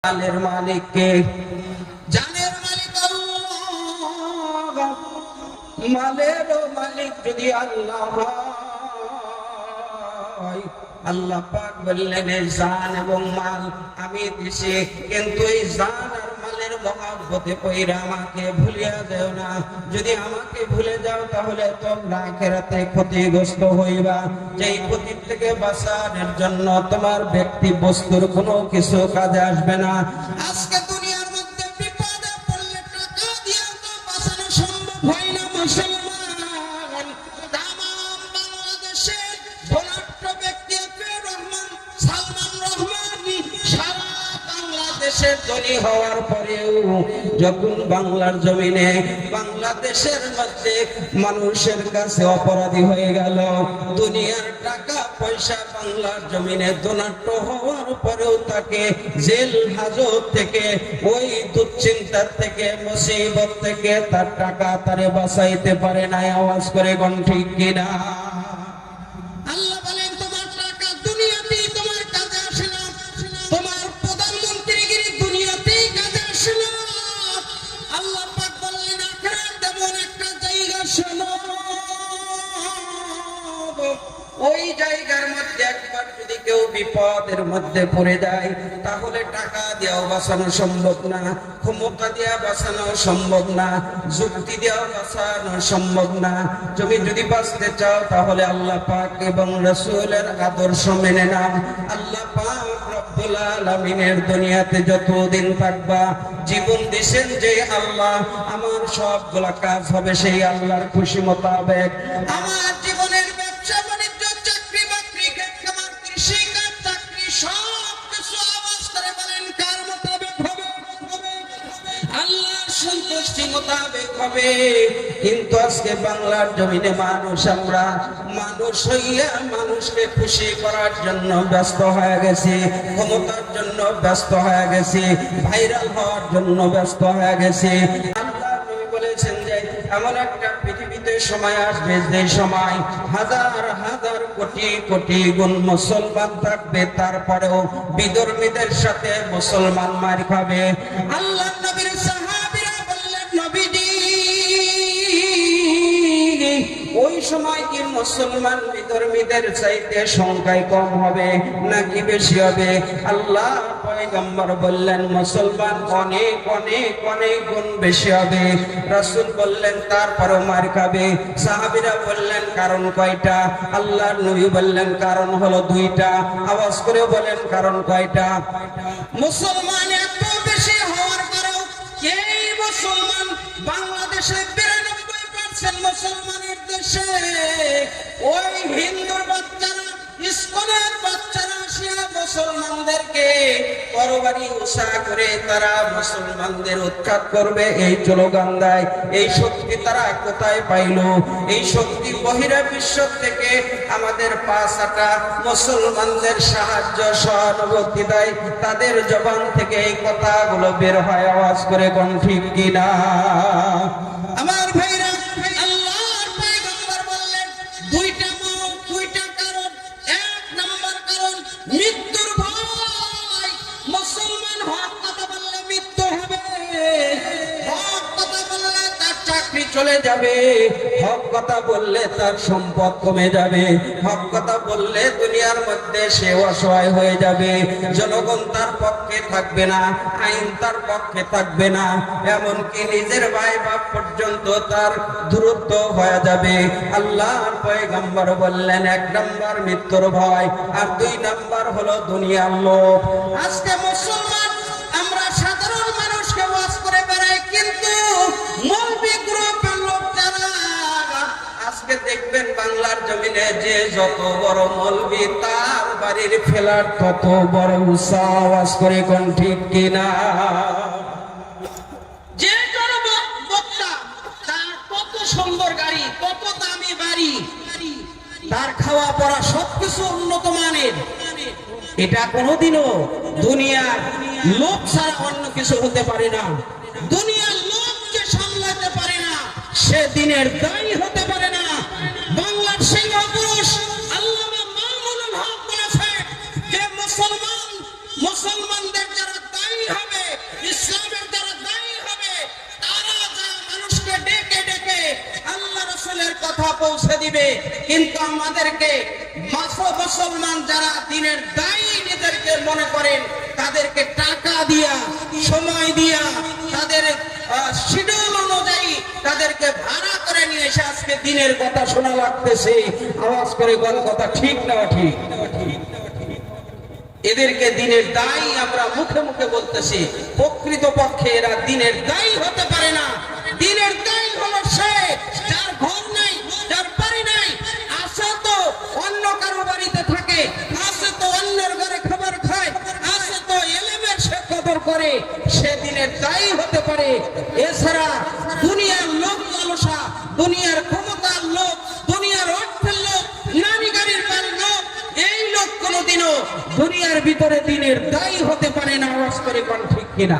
মালের মালিক কে? জানের মালিক আল্লাহ। মালেরও মালিক যদি আল্লাহ হয়, আল্লাহ পাক বললেন এই জান এবং মাল আমি দিছি, কিন্তু এই জান আর মালের মহব্বতে পইরা আমাকে ভুলিয়া যাও না। যদি আমাকে ভুলে যাও তাহলে তোমরা আখিরাতে ক্ষতিগ্রস্ত হইবা। যেই ক্ষতি থেকে বাঁচানোর জন্য তোমার ব্যক্তি বস্তুর কোনো কিছু কাজে আসবে না। আজকে দুনিয়ার মধ্যে বিপদে পড়লে টাকা দিয়ে তো বাঁচানো সম্ভব হয় না মুসলমান। তামাম বাংলাদেশে ধনাঢ্য ব্যক্তি রহমান সালমান রহমানি সারা বাংলাদেশের ধনী হওয়ার পরেও যখন বাংলার জমিনে বাংলাদেশের মধ্যে মানুষের কাছে অপরাধী হয়ে গেল, দুনিয়ার টাকা পয়সা বাংলার জমিনে ধনাঢ্য হওয়ার পরেও তাকে জেল হাজত থেকে, ওই দুশ্চিন্তার থেকে, মুসিবত থেকে তার টাকা তারে বাঁচাইতে পারে না। আওয়াজ করে কোন ঠিক কিনা? আল্লাহ বলেন তোমার টাকা দুনিয়াতেই তোমার কাজে আসে না, তোমার প্রধানমন্ত্রীগিরি দুনিয়াতেই কাজে আসে না। আল্লাহ পাক বললেন আখিরাত এমন একটা জায়গা, শোনো ওই জায়গার মধ্যে একবার যদি কেউ বিপদের মধ্যে পড়ে যায় তাহলে টাকা দিয়েও বাঁচানো সম্ভব না, ক্ষমতা দিয়ে বাঁচানো সম্ভব না, যুক্তি দিয়েও বাঁচানো সম্ভব না। তুমি যদি বাঁচতে চাও তাহলে আল্লাহ পাক এবং রাসূলের আদর্শ মেনে নাও। আল্লাহ পাক রব্বুল আলামিনের দুনিয়াতে যতদিন থাকবা, জীবন দিয়েছেন যে আল্লাহ, আমার সবগুলা কাজ হবে সেই আল্লাহর খুশি মোতাবেক। আমার জীবনের ব্যবসা বাণিজ্য, চাকরি বাকরি, খামার, কৃষি কাজ, চাকরি সব কিছু আওয়াজ করে বলেন কার মোতাবেক হবে? আল্লাহর সন্তুষ্টি মোতাবেক হবে। কিন্তু আজকে বাংলার জমিনে আমরা মানুষ হইয়া মানুষকে খুশি করার জন্য ব্যস্ত হয়ে গেছি, ক্ষমতার জন্য ব্যস্ত হয়ে গেছি, ভাইরাল হওয়ার জন্য ব্যস্ত হয়ে গেছি। আল্লাহ নবী বলেছেন যে এমন একটা পৃথিবীতে সময় আসবে যে সময় হাজার হাজার কোটি কোটি গুণ মুসলমান থাকবে, তারপরেও বিধর্মীদের সাথে মুসলমান মার খাবে। আল্লাহ নবীর সাহাবীরা বললেন নবীজি ওই সময় কি মুসলমান বিধর্মীদের চাইতে সংখ্যায় কম হবে নাকি বেশি হবে? আল্লাহ পয়গম্বর বললেন মুসলমান অনেক অনেক অনেক গুণ বেশি হবে। রাসূল বললেন তারপরও মার খাবে। সাহাবীরা বললেন কারণ কয়টা? আল্লাহর নবী বললেন কারণ হলো দুইটা। আওয়াজ করে বলেন কারণ কয়টা? মুসলমান এত বেশি হওয়ার পরেও এই মুসলমান বাংলাদেশে 92% মুসলমানের দেশে ওই হিন্দুর বাচ্চারা, ইসকনের বাচ্চারা আসিয়া মুসলমানদেরকে তরবারি উষা করে তারা মুসলমানদের উৎখাত করবে এই স্লোগান দেয়। এই শক্তি তারা কোথায় পাইল? এই শক্তি বহিরা বিশ্ব থেকে আমাদের পাঁচটা মুসলমানদের সাহায্য সহানুভূতি দেয়, তাদের জবান থেকে এই কথাগুলো বের হয়। আওয়াজ করে কোন ঠিক কিনা? আমার ভাইরা, আল্লাহর পয়গম্বর বললেন দুইটা কারণ। এক নম্বর কারণ মৃত্যুর ভয়। মুসলমান হক কথা বললে মৃত্যু হবে, হক কথা বললে তার চাকরি চলে যাবে, হক কথা বললে তার সম্পদ কমে যাবে, হক কথা বললে দুনিয়ার মধ্যে সে অসহায় হয়ে যাবে, জনগণ তার পক্ষে থাকবে না, আইন তার পক্ষে থাকবে না, এমনকি নিজের ভাই বাপ পর্যন্ত তার দূরত্ব হয়ে যাবে। আল্লাহর পয়গম্বর বললেন এক নম্বর মৃত্যুর ভয়, আর দুই নম্বর হলো দুনিয়ার লোভ। আজকে মুসলমান আমরা সাধারণ মানুষকে ওয়াজ করে বেড়াই, কিন্তু মৌলবি গ্রুপের লোক যারা আজকে দেখবেন বাংলার জমিনে যে যত বড় মৌলবি তার বাড়ির ফেলার তত বড় উঁচা। আওয়াজ করে কোন ঠিক কিনা? যে বড় বক্তা তার কত সুন্দর গাড়ি, কত দামি বাড়ি, তার খাওয়া পড়া সবকিছু উন্নত মানের। এটা কোনোদিনও দুনিয়ার লোক ছাড়া অন্য কিছু হতে পারে না। দুনিয়ার লোককে সামলাতে পারে না, সে দিনের দায়ী হতে পারে না। বাংলার সিংহ পুরুষ আল্লামা মামুনুল হক বলেছে যে মুসলমানদের যারা দায়ী কথা পৌঁছে দিবে, কিন্তু আমাদেরকে মুসলমান যারা দিনের দায়ী নিজেদেরকে মনে করেন, তাদেরকে টাকা দিয়া, সময় দিয়া, তাদের শিডিউল অনুযায়ী তাদেরকে ভাড়া করে নিয়ে এসে আজকে দিনের কথা শোনা লাগতেছে। আওয়াজ করে বল, কথা ঠিক না ঠিক? এদেরকে দিনের দায়ী আমরা মুখে মুখে বলতেছি, প্রকৃত পক্ষে এরা দিনের দায়ী হতে পারে না। দিনের দায়ী হলো সে যার ঘর নাই, যার বাড়ি নাই, আছে তো অন্য কারো বাড়িতে থাকে, আছে তো অন্যের ঘরে খাবার খায়, আছে তো এলেমের সে কদর করে, সে দিনের দায়ী হতে পারে। এছাড়া দুনিয়ার লোক লালসা, দুনিয়ার ক্ষমতার লোক, দুনিয়ার অর্থের লোক, নারী গাড়ির লোক, এই লোক কোনোদিনও দুনিয়ার ভিতরে দিনের দায়ী হতে পারে না। আওয়াজ করে কোন ঠিক কিনা?